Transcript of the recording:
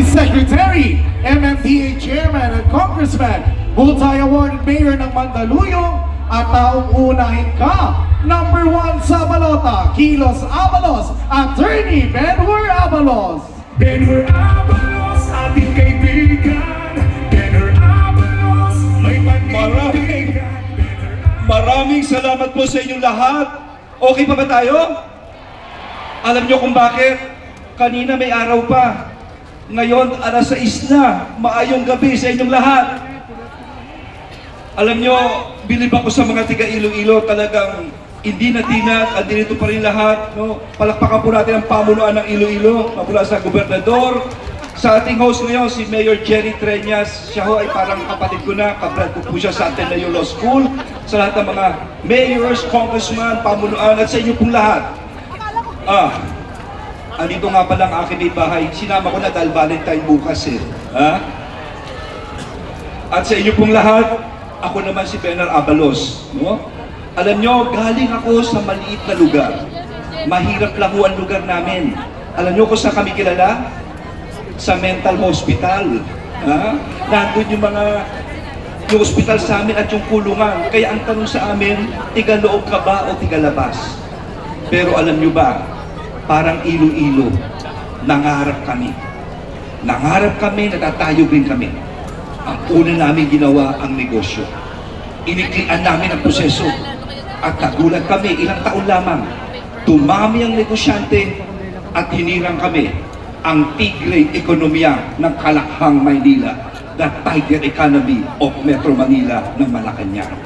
Secretary, MMDA Chairman at Congressman, multi-awarded Mayor ng Mandaluyong at taong unahin ka, number 1 sa balota, Kilos Abalos, Attorney Benhur Abalos. Benhur Abalos, ating kaibigan. Benhur Abalos, may panindigan. Maraming salamat po sa inyong lahat. Okay pa ba tayo? Alam nyo kung bakit? Kanina may araw pa. Ngayon, alas 6 na. Maayong gabi sa inyong lahat. Alam nyo, bilib ako sa mga tiga Iloilo, talagang hindi natinat at dito pa rin lahat. No? Palakpakan po natin ang pamunuan ng Iloilo, mula sa gobernador. Sa ating host ngayon, si Mayor Jerry Treñas. Siya ho ay parang kapatid ko na, kabrad ko po siya sa Ateneo Law School. Sa lahat ng mga mayors, congressman, pamunuan, at sa inyo pong lahat. Andito nga pala ang aking bahay. Sinama ko na dahil Valentine bukas eh. Ha? At sa inyo pong lahat, ako naman si Benhur Abalos. No? Alam nyo, galing ako sa maliit na lugar. Mahirap lang ho ang lugar namin. Alam nyo kung saan kami kilala? Sa mental hospital. Ha? Nandun yung hospital sa amin at yung kulungan. Kaya ang tanong sa amin, tiga-loob ka ba o tiga-labas? Pero alam nyo ba, parang Iloilo, nangarap kami. Nangarap kami, natatayog rin kami. Ang una namin ginawa ang negosyo. Iniklian namin ang proseso. At nagulat kami, ilang taon lamang. Tumami ang negosyante at hinirang kami ang tigre ekonomiya ng Kalakhang, Maynila, the tiger economy of Metro Manila ng Malacanang.